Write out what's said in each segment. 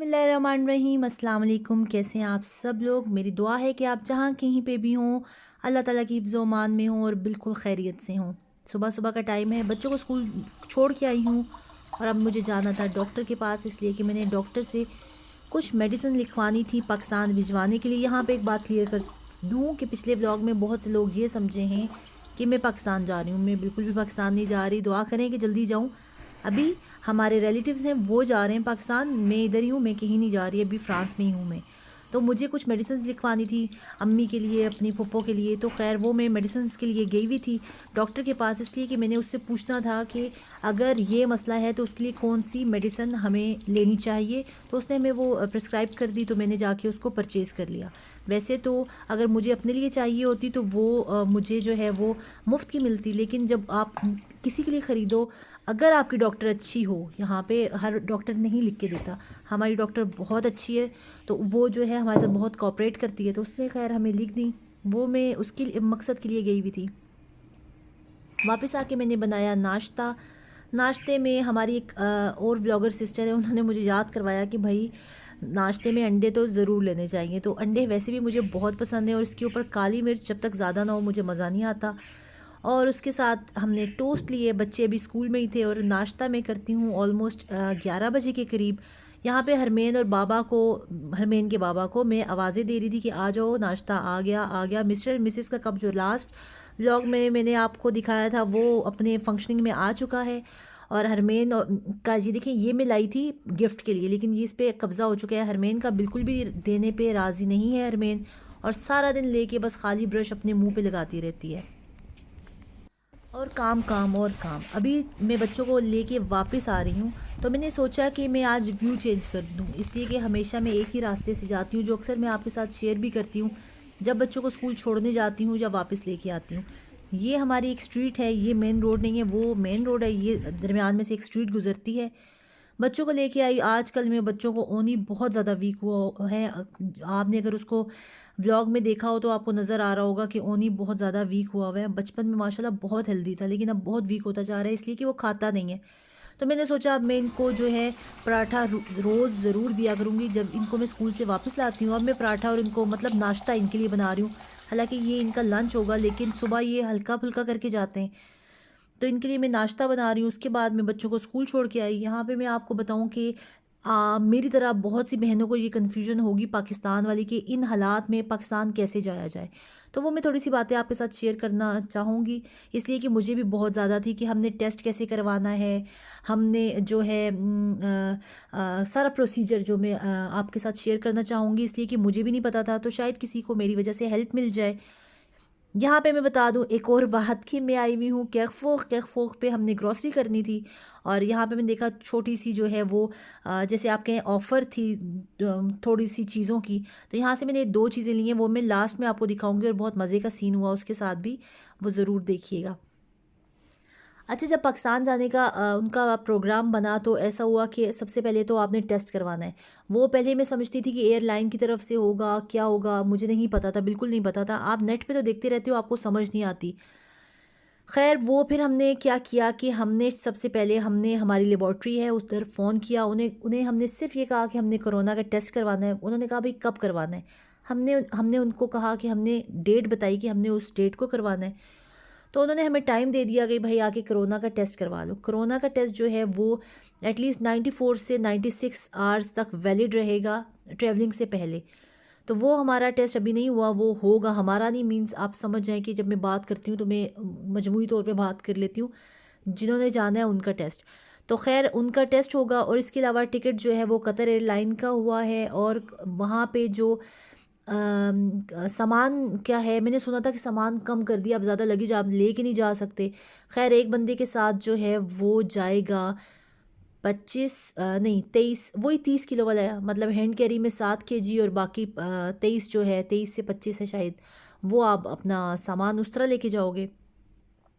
बिस्मिल्लाहिर्रहमानिर्रहीम, अस्सलाम वालेकुम। कैसे हैं आप सब लोग? मेरी दुआ है कि आप जहाँ कहीं पे भी हों, अल्लाह ताला की हिफ्ज़ व अमान में हों और बिल्कुल खैरियत से हों। सुबह सुबह का टाइम है, बच्चों को स्कूल छोड़ के आई हूँ और अब मुझे जाना था डॉक्टर के पास, इसलिए कि मैंने डॉक्टर से कुछ मेडिसिन लिखवानी थी पाकिस्तान भिजवाने के लिए। यहाँ पे एक बात क्लियर कर दूँ कि पिछले व्लॉग में बहुत से लोग ये समझे हैं कि मैं पाकिस्तान जा रही हूँ। मैं बिल्कुल भी पाकिस्तान नहीं जा रही, दुआ करें कि जल्दी जाऊँ। अभी हमारे रिलेटिव्स हैं, वो जा रहे हैं पाकिस्तान, मैं इधर ही हूँ, मैं कहीं नहीं जा रही, अभी फ्रांस में ही हूँ मैं। तो मुझे कुछ मेडिसिन लिखवानी थी अम्मी के लिए, अपनी पप्पो के लिए। तो खैर वो मैं मेडिसिन के लिए गई हुई थी डॉक्टर के पास, इसलिए कि मैंने उससे पूछना था कि अगर ये मसला है तो उसके लिए कौन सी मेडिसिन हमें लेनी चाहिए। तो उसने हमें वो प्रिस्क्राइब कर दी, तो मैंने जाके उसको परचेज़ कर लिया। वैसे तो अगर मुझे अपने लिए चाहिए होती तो वो मुझे जो है वो मुफ्त की मिलती, लेकिन जब आप किसी के लिए ख़रीदो, अगर आपकी डॉक्टर अच्छी हो, यहाँ पे हर डॉक्टर नहीं लिख के देता, हमारी डॉक्टर बहुत अच्छी है तो वो जो है हमारे साथ बहुत कोऑपरेट करती है, तो उसने खैर हमें लिख दी। वो मैं उसके मकसद के लिए गई हुई थी। वापस आके मैंने बनाया नाश्ता। नाश्ते में हमारी एक और व्लॉगर सिस्टर है, उन्होंने मुझे याद करवाया कि भाई नाश्ते में अंडे तो ज़रूर लेने चाहिए। तो अंडे वैसे भी मुझे बहुत पसंद है और इसके ऊपर काली मिर्च जब तक ज़्यादा ना हो मुझे मज़ा नहीं आता। और उसके साथ हमने टोस्ट लिए, बच्चे अभी स्कूल में ही थे और नाश्ता मैं करती हूँ ऑलमोस्ट 11 बजे के करीब। यहाँ पे हरमेन के बाबा को मैं आवाज़ें दे रही थी कि आ जाओ, नाश्ता आ गया आ गया। मिस्टर मिसेस का कप जो लास्ट व्लॉग में मैंने आपको दिखाया था वो अपने फंक्शनिंग में आ चुका है। और हरमेन का जी देखिए, ये मैं लाई थी गिफ्ट के लिए, लेकिन ये इस पर कब्ज़ा हो चुका है। हरमेन का बिल्कुल भी देने पे राज़ी नहीं है हरमेन, और सारा दिन लेके बस खाली ब्रश अपने मुंह पे लगाती रहती है और काम काम और काम। अभी मैं बच्चों को लेके वापस आ रही हूँ, तो मैंने सोचा कि मैं आज व्यू चेंज कर दूँ, इसलिए कि हमेशा मैं एक ही रास्ते से जाती हूँ, जो अक्सर मैं आपके साथ शेयर भी करती हूँ जब बच्चों को स्कूल छोड़ने जाती हूँ या वापस लेके आती हूँ। ये हमारी एक स्ट्रीट है, ये मेन रोड नहीं है, वो मेन रोड है, ये दरमियान में से एक स्ट्रीट गुजरती है। बच्चों को लेके आई। आजकल में बच्चों को ओनी बहुत ज़्यादा वीक हुआ है। आपने अगर उसको व्लॉग में देखा हो तो आपको नज़र आ रहा होगा कि ओनी बहुत ज़्यादा वीक हुआ है। बचपन में माशाल्लाह बहुत हेल्दी था, लेकिन अब बहुत वीक होता जा रहा है, इसलिए कि वो खाता नहीं है। तो मैंने सोचा अब मैं इनको जो है पराठा रोज़ ज़रूर दिया करूँगी जब इनको मैं स्कूल से वापस लाती हूँ। अब मैं पराठा और इनको मतलब नाश्ता इनके लिए बना रही हूँ, हालांकि ये इनका लंच होगा, लेकिन सुबह ये हल्का फुल्का करके जाते हैं, तो इनके लिए मैं नाश्ता बना रही हूँ। उसके बाद मैं बच्चों को स्कूल छोड़ के आई। यहाँ पे मैं आपको बताऊँ कि मेरी तरह बहुत सी बहनों को ये कन्फ्यूजन होगी पाकिस्तान वाली कि इन हालात में पाकिस्तान कैसे जाया जाए, तो वो मैं थोड़ी सी बातें आपके साथ शेयर करना चाहूँगी, इसलिए कि मुझे भी बहुत ज़्यादा थी कि हमने टेस्ट कैसे करवाना है, हमने जो है सारा प्रोसीजर जो मैं आपके साथ शेयर करना चाहूँगी, इसलिए कि मुझे भी नहीं पता था, तो शायद किसी को मेरी वजह से हेल्प मिल जाए। यहाँ पे मैं बता दूँ एक और बात कि मैं आई हुई हूँ कैफ फोक पे, हमने ग्रॉसरी करनी थी और यहाँ पे मैंने देखा छोटी सी जो है वो जैसे आप कहें ऑफ़र थी थोड़ी सी चीज़ों की, तो यहाँ से मैंने 2 चीज़ें ली हैं, वो मैं लास्ट में आपको दिखाऊंगी और बहुत मज़े का सीन हुआ उसके साथ भी, वो ज़रूर देखिएगा। अच्छा, जब पाकिस्तान जाने का उनका प्रोग्राम बना तो ऐसा हुआ कि सबसे पहले तो आपने टेस्ट करवाना है। वो पहले मैं समझती थी कि एयरलाइन की तरफ से होगा, क्या होगा, मुझे नहीं पता था, बिल्कुल नहीं पता था। आप नेट पे तो देखते रहते हो, आपको समझ नहीं आती। खैर वो फिर हमने क्या किया कि हमने सबसे पहले हमने हमारी लेबॉर्ट्री है उस तरफ फ़ोन किया, उन्हें उन्हें हमने सिर्फ़ ये कहा कि हमने कोरोना का टेस्ट करवाना है। उन्होंने कहा भाई कब करवाना है? हमने हमने उनको कहा कि हमने डेट बताई कि हमने उस डेट को करवाना है। तो उन्होंने हमें टाइम दे दिया कि भाई आके कोरोना का टेस्ट करवा लो। कोरोना का टेस्ट जो है वो एटलीस्ट 94 से 96 आवर्स तक वैलिड रहेगा ट्रैवलिंग से पहले। तो वो हमारा टेस्ट अभी नहीं हुआ, वो होगा। हमारा नहीं मीन्स आप समझ जाएं कि जब मैं बात करती हूँ तो मैं मजमूई तौर पे बात कर लेती हूँ, जिन्होंने जाना है उनका टेस्ट। तो खैर उनका टेस्ट होगा और इसके अलावा टिकट जो है वो कतर एयरलाइन का हुआ है। और वहाँ पे जो सामान क्या है, मैंने सुना था कि सामान कम कर दिया, अब ज़्यादा लगेज आप लेके नहीं जा सकते। खैर एक बंदे के साथ जो है वो जाएगा 25 नहीं 23, वही 30 किलो वाला है, मतलब हैंड कैरी में 7 kg और बाकी 23 जो है, 23 से 25 है शायद, वो आप अपना सामान उस तरह लेके जाओगे।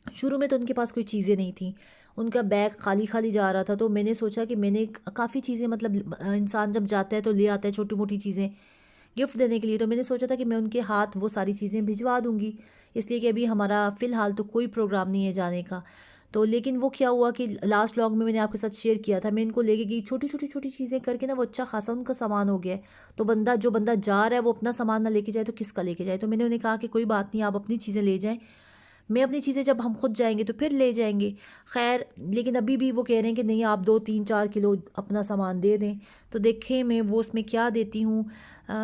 शुरू में तो उनके पास कोई चीज़ें नहीं थी, उनका बैग खाली खाली जा रहा था, तो मैंने सोचा कि मैंने काफ़ी चीज़ें मतलब इंसान जब जाता है तो ले आता है छोटी मोटी चीज़ें गिफ्ट देने के लिए, तो मैंने सोचा था कि मैं उनके हाथ वो सारी चीज़ें भिजवा दूँगी, इसलिए कि अभी हमारा फ़िलहाल तो कोई प्रोग्राम नहीं है जाने का। तो लेकिन वो क्या हुआ कि लास्ट व्लॉग में मैंने आपके साथ शेयर किया था, मैं इनको लेके गई, छोटी छोटी छोटी चीज़ें करके ना वो अच्छा खासा उनका सामान हो गया है। तो जो बंदा जा रहा है वो अपना सामान ना लेके जाए तो किसका लेके जाए। तो मैंने उन्हें कहा कि कोई बात नहीं, आप अपनी चीज़ें ले जाएं, मैं अपनी चीज़ें जब हम खुद जाएंगे तो फिर ले जाएंगे। खैर लेकिन अभी भी वो कह रहे हैं कि नहीं, आप 2 3 4 किलो अपना सामान दे दें। तो देखें मैं वो उसमें क्या देती हूँ।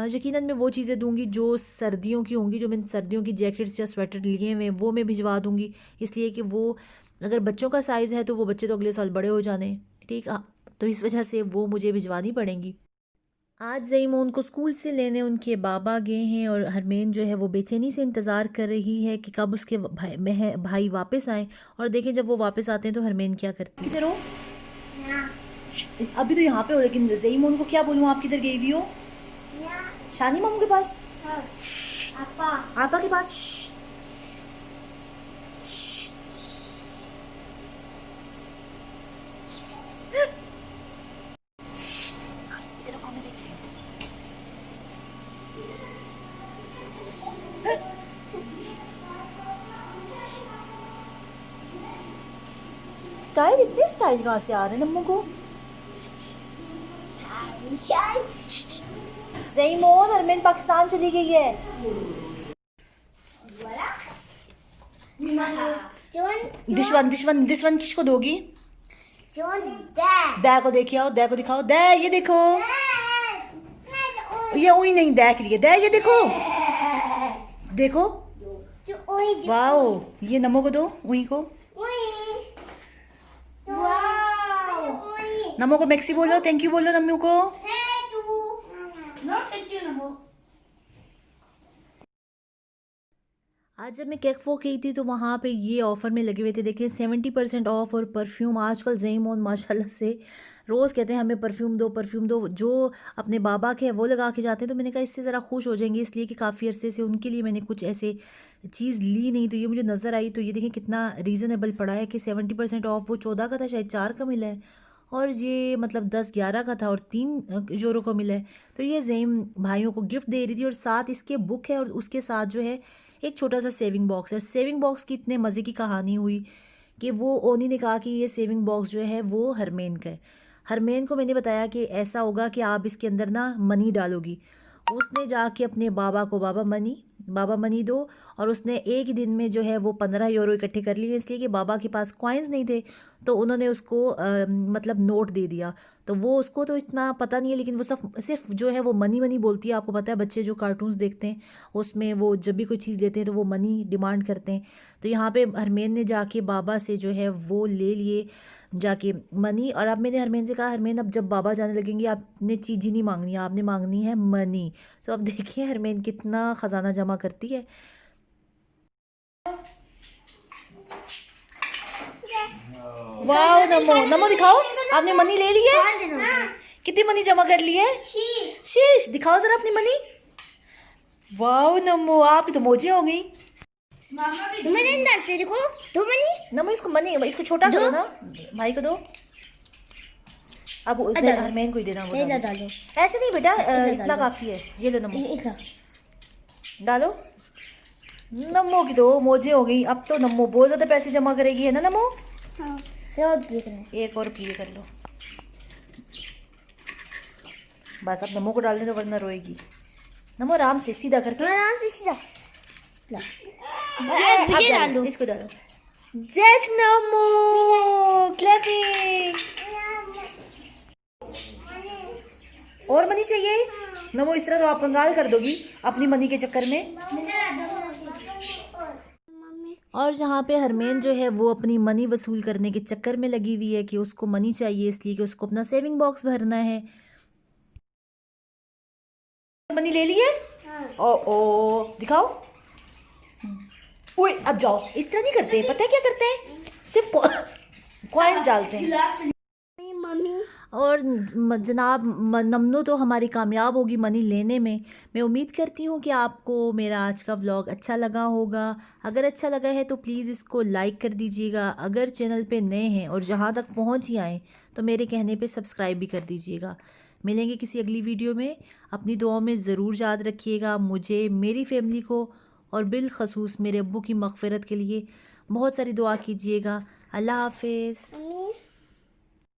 यकीनन मैं वो चीज़ें दूंगी जो सर्दियों की होंगी, जो मैंने सर्दियों की जैकेट्स या स्वेटर लिए हुए हैं वो मैं भिजवा दूंगी। इसलिए कि वो अगर बच्चों का साइज़ है तो वो बच्चे तो अगले साल बड़े हो जाने, ठीक है, तो इस वजह से वो मुझे भिजवानी पड़ेंगी। आज ज़ईमोन को स्कूल से लेने उनके बाबा गए हैं और हरमेन जो है वो बेचैनी से इंतज़ार कर रही है कि कब उसके भाई वापस आए। और देखें जब वो वापस आते हैं तो हरमेन क्या करती है। किधर हो? अभी तो यहाँ पे हो, लेकिन ज़ईमोन को क्या बोलूँ, आप किधर गई हुई हो? शानी मामू के पास? आपा आपा के पास? स्टाइल, इतने स्टाइल कहाँ से आ रहे हैं नम्मू को? ज़ईमोन, हरमेन पाकिस्तान चली गई है। दिस वन किसको दोगी? दै को देखिए आओ, दै को दिखाओ, दै ये देखो, ये उई नहीं, दै के लिए, दै ये देखो, देखो, वाओ, ये नमो को दो, उई को, नमो को मैक्सी बोलो, थैंक यू बोलो नम्मू को। आज जब मैं कैफो गई थी तो वहाँ पे ये ऑफ़र में लगे हुए थे, देखिए 70% ऑफ। और परफ्यूम आजकल ज़ईमोन माशाल्लाह से रोज़ कहते हैं हमें परफ्यूम दो, परफ्यूम दो, जो अपने बाबा के है वो लगा के जाते हैं। तो मैंने कहा इससे ज़रा खुश हो जाएंगे, इसलिए कि काफ़ी अरसे से उनके लिए मैंने कुछ ऐसे चीज़ ली नहीं, तो ये मुझे नज़र आई। तो ये देखें कितना रीज़नेबल पड़ा है कि 70% ऑफ, वो 14 का था शायद, 4 का मिला है, और ये मतलब 10 11 का था और 3 यूरो को मिला है। तो ये ज़ईम भाइयों को गिफ्ट दे रही थी, और साथ इसके बुक है और उसके साथ जो है एक छोटा सा सेविंग बॉक्स है। सेविंग बॉक्स की इतने मज़े की कहानी हुई कि वो ओनी ने कहा कि ये सेविंग बॉक्स जो है वो हरमेन का है। हरमेन को मैंने बताया कि ऐसा होगा कि आप इसके अंदर ना मनी डालोगी। उसने जाके अपने बाबा को बाबा मनी दो, और उसने एक ही दिन में जो है वो 15 यूरो इकट्ठे कर लिए, इसलिए कि बाबा के पास कॉइन्स नहीं थे। तो उन्होंने उसको मतलब नोट दे दिया। तो वो उसको तो इतना पता नहीं है, लेकिन वो सिर्फ जो है वो मनी मनी बोलती है। आपको पता है बच्चे जो कार्टून्स देखते हैं उसमें वो जब भी कोई चीज़ लेते हैं तो वो मनी डिमांड करते हैं। तो यहाँ पे हरमेन ने जाके बाबा से जो है वो ले लिए जाके मनी। और अब मैंने हरमेन से कहा, हरमेन अब जब बाबा जाने लगेंगे आपने चीज़ ही नहीं मांगनी है, आपने मांगनी है मनी। तो अब देखिए हरमेन कितना ख़जाना जमा करती है। वाह नमो, नमो दिखाओ, आपने मनी ले ली है? कितनी मनी जमा कर ली है? शीश दिखाओ जरा अपनी मनी। वाह नमो, आपकी तो मौजें हो गई। मैंने डालते देखो, दो मनी। नमो इसको छोटा करो ना, भाई को दो। अब उसे हरमेन को ही देना, वो डालो। ऐसे नहीं बेटा, इतना काफी है, ये लो नमो, डालो। नमो की तो मौजें हो गई, अब तो नमो बहुत ज्यादा पैसे जमा करेगी, है ना नमो? हाँ, एक और प्ले कर लो बस। अब नमो को डालने दो वरना रोएगी। नमो आराम से, सीधा करके, आराम से सीधा डालो, इसको डालो। जज नमो, क्लैपिंग। और मनी चाहिए? नमो इस तरह तो आप कंगाल कर दोगी अपनी मनी के चक्कर में। और जहाँ पे हरमेन जो है वो अपनी मनी वसूल करने के चक्कर में लगी हुई है कि उसको मनी चाहिए, इसलिए कि उसको अपना सेविंग बॉक्स भरना है। मनी ले लिए? ओ दिखाओ। ओए अब जाओ, इस तरह नहीं करते, पता है क्या करते हैं, सिर्फ कॉइन्स डालते हैं। मम्मी और जनाब नमनो तो हमारी कामयाब होगी मनी लेने में। मैं उम्मीद करती हूँ कि आपको मेरा आज का व्लॉग अच्छा लगा होगा। अगर अच्छा लगा है तो प्लीज़ इसको लाइक कर दीजिएगा। अगर चैनल पे नए हैं और जहाँ तक पहुँच ही आए तो मेरे कहने पे सब्सक्राइब भी कर दीजिएगा। मिलेंगे किसी अगली वीडियो में। अपनी दुआओं में ज़रूर याद रखिएगा मुझे, मेरी फैमिली को, और बिलखसूस मेरे अब्बू की मग़फ़िरत के लिए। बहुत सारी दुआ कीजिएगा। अल्लाह हाफिज़।